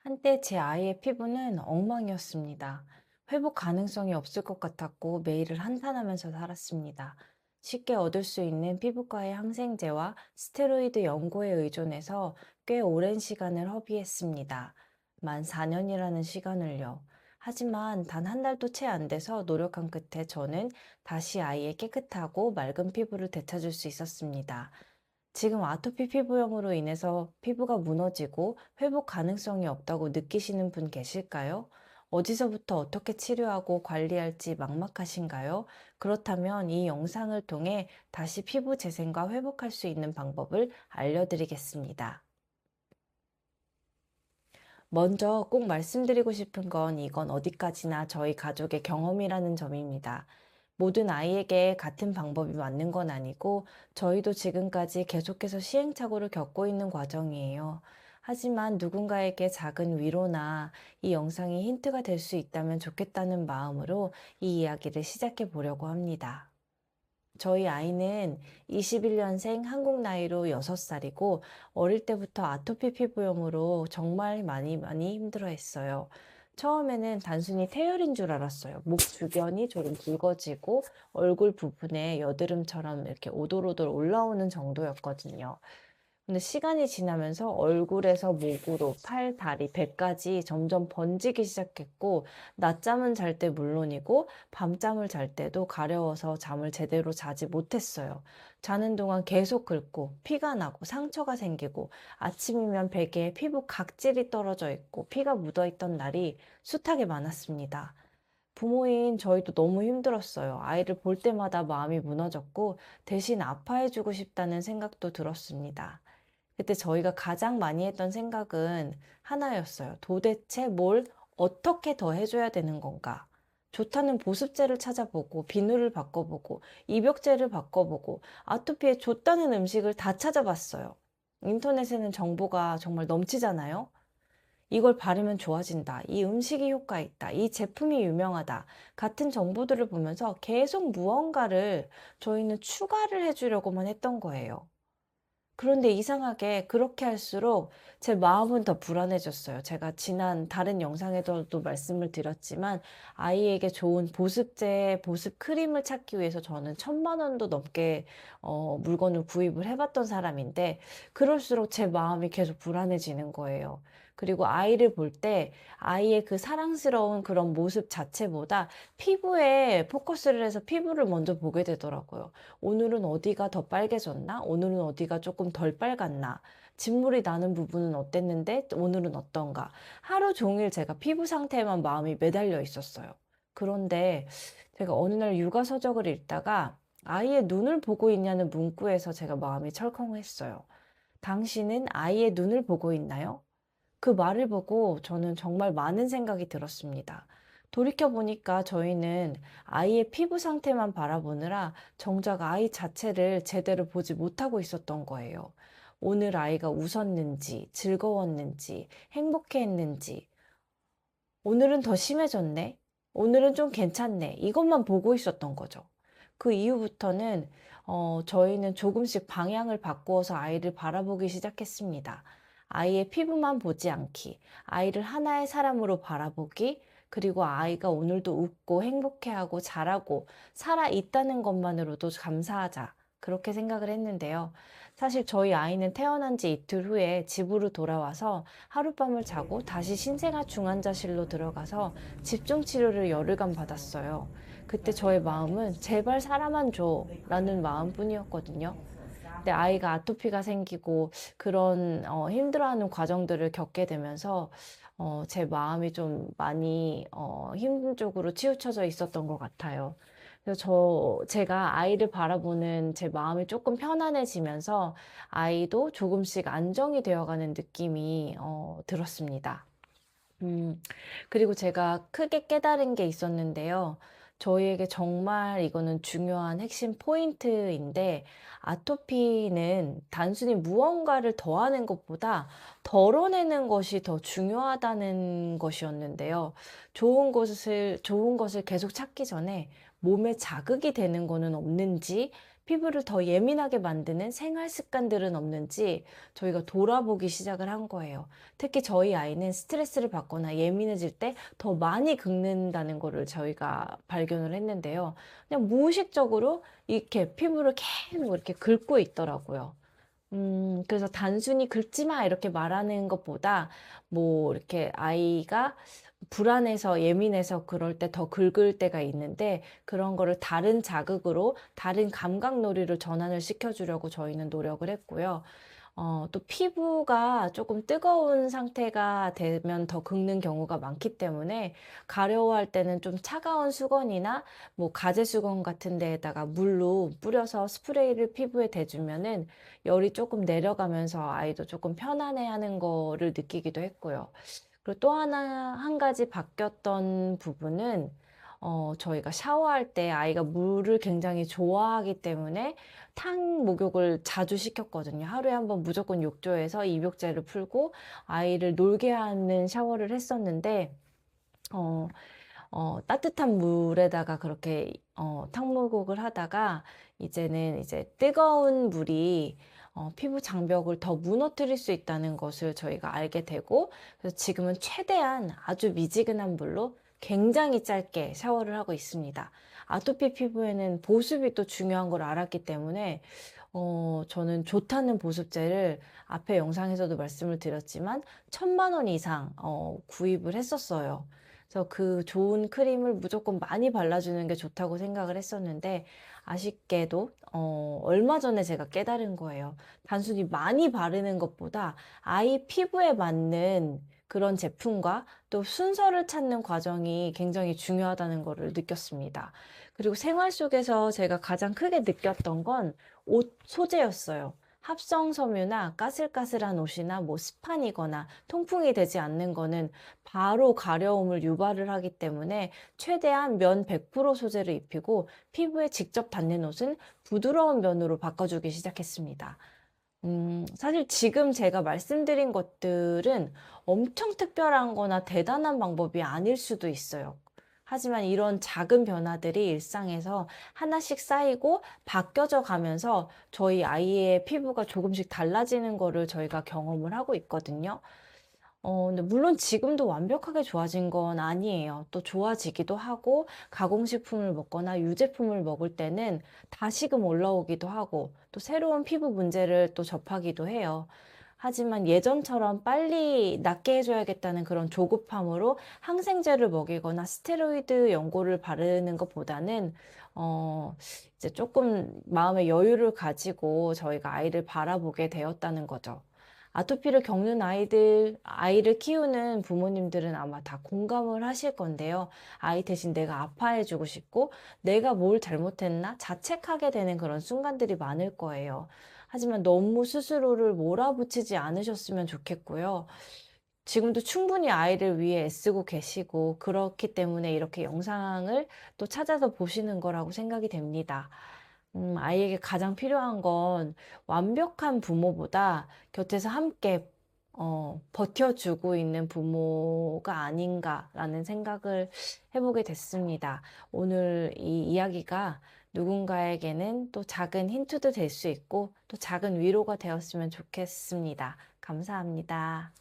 한때 제 아이의 피부는 엉망이었습니다. 회복 가능성이 없을 것 같았고 매일을 한탄하면서 살았습니다. 쉽게 얻을 수 있는 피부과의 항생제와 스테로이드 연고에 의존해서 꽤 오랜 시간을 허비했습니다. 만 4년이라는 시간을요. 하지만 단 한 달도 채 안 돼서 노력한 끝에 저는 다시 아이의 깨끗하고 맑은 피부를 되찾을 수 있었습니다. 지금 아토피 피부염으로 인해서 피부가 무너지고 회복 가능성이 없다고 느끼시는 분 계실까요? 어디서부터 어떻게 치료하고 관리할지 막막하신가요? 그렇다면 이 영상을 통해 다시 피부 재생과 회복할 수 있는 방법을 알려드리겠습니다. 먼저 꼭 말씀드리고 싶은 건 이건 어디까지나 저희 가족의 경험이라는 점입니다. 모든 아이에게 같은 방법이 맞는 건 아니고 저희도 지금까지 계속해서 시행착오를 겪고 있는 과정이에요. 하지만 누군가에게 작은 위로나 이 영상이 힌트가 될 수 있다면 좋겠다는 마음으로 이 이야기를 시작해 보려고 합니다. 저희 아이는 21년생 한국 나이로 6살이고 어릴 때부터 아토피 피부염으로 정말 많이 힘들어 했어요. 처음에는 단순히 태열인 줄 알았어요. 목 주변이 조금 붉어지고 얼굴 부분에 여드름처럼 이렇게 오돌오돌 올라오는 정도였거든요. 근데 시간이 지나면서 얼굴에서 목으로 팔, 다리, 배까지 점점 번지기 시작했고, 낮잠은 잘 때 물론이고, 밤잠을 잘 때도 가려워서 잠을 제대로 자지 못했어요. 자는 동안 계속 긁고, 피가 나고, 상처가 생기고, 아침이면 베개에 피부 각질이 떨어져 있고, 피가 묻어 있던 날이 숱하게 많았습니다. 부모인 저희도 너무 힘들었어요. 아이를 볼 때마다 마음이 무너졌고, 대신 아파해주고 싶다는 생각도 들었습니다. 그때 저희가 가장 많이 했던 생각은 하나였어요. 도대체 뭘 어떻게 더 해줘야 되는 건가? 좋다는 보습제를 찾아보고, 비누를 바꿔보고, 입욕제를 바꿔보고, 아토피에 좋다는 음식을 다 찾아봤어요. 인터넷에는 정보가 정말 넘치잖아요. 이걸 바르면 좋아진다. 이 음식이 효과 있다. 이 제품이 유명하다. 같은 정보들을 보면서 계속 무언가를 저희는 추가를 해주려고만 했던 거예요. 그런데 이상하게 그렇게 할수록 제 마음은 더 불안해졌어요. 제가 지난 다른 영상에서도 말씀을 드렸지만 아이에게 좋은 보습제, 보습 크림을 찾기 위해서 저는 1,000만 원도 넘게 물건을 구입을 해봤던 사람인데 그럴수록 제 마음이 계속 불안해지는 거예요. 그리고 아이를 볼 때 아이의 그 사랑스러운 그런 모습 자체보다 피부에 포커스를 해서 피부를 먼저 보게 되더라고요. 오늘은 어디가 더 빨개졌나? 오늘은 어디가 조금 덜 빨갛나? 진물이 나는 부분은 어땠는데 오늘은 어떤가? 하루 종일 제가 피부 상태에만 마음이 매달려 있었어요. 그런데 제가 어느 날 육아 서적을 읽다가 아이의 눈을 보고 있냐는 문구에서 제가 마음이 철컹했어요. 당신은 아이의 눈을 보고 있나요? 그 말을 보고 저는 정말 많은 생각이 들었습니다. 돌이켜보니까 저희는 아이의 피부 상태만 바라보느라 정작 아이 자체를 제대로 보지 못하고 있었던 거예요. 오늘 아이가 웃었는지, 즐거웠는지, 행복해했는지, 오늘은 더 심해졌네? 오늘은 좀 괜찮네. 이것만 보고 있었던 거죠. 그 이후부터는 저희는 조금씩 방향을 바꾸어서 아이를 바라보기 시작했습니다. 아이의 피부만 보지 않기, 아이를 하나의 사람으로 바라보기, 그리고 아이가 오늘도 웃고 행복해하고 잘하고 살아있다는 것만으로도 감사하자. 그렇게 생각을 했는데요. 사실 저희 아이는 태어난 지 이틀 후에 집으로 돌아와서 하룻밤을 자고 다시 신생아 중환자실로 들어가서 집중치료를 열흘간 받았어요. 그때 저의 마음은 제발 살아만 줘 라는 마음뿐이었거든요. 근데 아이가 아토피가 생기고 그런 힘들어하는 과정들을 겪게 되면서 제 마음이 좀 많이 힘든 쪽으로 치우쳐져 있었던 것 같아요. 그래서 제가 아이를 바라보는 제 마음이 조금 편안해지면서 아이도 조금씩 안정이 되어가는 느낌이 들었습니다. 음, 그리고 제가 크게 깨달은 게 있었는데요. 저희에게 정말 이거는 중요한 핵심 포인트인데, 아토피는 단순히 무언가를 더하는 것보다 덜어내는 것이 더 중요하다는 것이었는데요. 좋은 것을 계속 찾기 전에 몸에 자극이 되는 거는 없는지, 피부를 더 예민하게 만드는 생활 습관들은 없는지 저희가 돌아보기 시작을 한 거예요. 특히 저희 아이는 스트레스를 받거나 예민해질 때 더 많이 긁는다는 거를 저희가 발견을 했는데요. 그냥 무의식적으로 이렇게 피부를 계속 이렇게 긁고 있더라고요. 그래서 단순히 "긁지 마." 이렇게 말하는 것보다 뭐 이렇게 아이가 불안해서 예민해서 그럴 때 더 긁을 때가 있는데, 그런 거를 다른 자극으로 다른 감각놀이로 전환을 시켜 주려고 저희는 노력을 했고요. 또 피부가 조금 뜨거운 상태가 되면 더 긁는 경우가 많기 때문에 가려워할 때는 좀 차가운 수건이나 뭐 가제 수건 같은 데에다가 물로 뿌려서 스프레이를 피부에 대주면은 열이 조금 내려가면서 아이도 조금 편안해하는 거를 느끼기도 했고요. 그리고 또 하나 한 가지 바뀌었던 부분은, 저희가 샤워할 때 아이가 물을 굉장히 좋아하기 때문에 탕 목욕을 자주 시켰거든요. 하루에 한 번 무조건 욕조에서 입욕제를 풀고 아이를 놀게 하는 샤워를 했었는데, 어 따뜻한 물에다가 그렇게 탕목욕을 하다가 이제는 이제 뜨거운 물이 피부 장벽을 더 무너뜨릴 수 있다는 것을 저희가 알게 되고, 그래서 지금은 최대한 아주 미지근한 물로 굉장히 짧게 샤워를 하고 있습니다. 아토피 피부에는 보습이 또 중요한 걸 알았기 때문에 저는 좋다는 보습제를 앞에 영상에서도 말씀을 드렸지만 1,000만 원 이상 구입을 했었어요. 그래서 그 좋은 크림을 무조건 많이 발라주는 게 좋다고 생각을 했었는데, 아쉽게도 얼마 전에 제가 깨달은 거예요. 단순히 많이 바르는 것보다 아이 피부에 맞는 그런 제품과 또 순서를 찾는 과정이 굉장히 중요하다는 거를 느꼈습니다. 그리고 생활 속에서 제가 가장 크게 느꼈던 건 옷 소재였어요. 합성 섬유나 까슬까슬한 옷이나 뭐 스판이거나 통풍이 되지 않는 거는 바로 가려움을 유발을 하기 때문에 최대한 면 100% 소재를 입히고, 피부에 직접 닿는 옷은 부드러운 면으로 바꿔주기 시작했습니다. 사실 지금 제가 말씀드린 것들은 엄청 특별한 거나 대단한 방법이 아닐 수도 있어요. 하지만 이런 작은 변화들이 일상에서 하나씩 쌓이고 바뀌어져 가면서 저희 아이의 피부가 조금씩 달라지는 거를 저희가 경험을 하고 있거든요. 근데 물론 지금도 완벽하게 좋아진 건 아니에요. 또 좋아지기도 하고, 가공식품을 먹거나 유제품을 먹을 때는 다시금 올라오기도 하고, 또 새로운 피부 문제를 또 접하기도 해요. 하지만 예전처럼 빨리 낫게 해줘야겠다는 그런 조급함으로 항생제를 먹이거나 스테로이드 연고를 바르는 것보다는, 어, 이제 조금 마음의 여유를 가지고 저희가 아이를 바라보게 되었다는 거죠. 아토피를 겪는 아이를 키우는 부모님들은 아마 다 공감을 하실 건데요. 아이 대신 내가 아파해주고 싶고, 내가 뭘 잘못했나 자책하게 되는 그런 순간들이 많을 거예요. 하지만 너무 스스로를 몰아붙이지 않으셨으면 좋겠고요. 지금도 충분히 아이를 위해 애쓰고 계시고, 그렇기 때문에 이렇게 영상을 또 찾아서 보시는 거라고 생각이 됩니다. 아이에게 가장 필요한 건 완벽한 부모보다 곁에서 함께 버텨주고 있는 부모가 아닌가라는 생각을 해보게 됐습니다. 오늘 이 이야기가 누군가에게는 또 작은 힌트도 될 수 있고, 또 작은 위로가 되었으면 좋겠습니다. 감사합니다.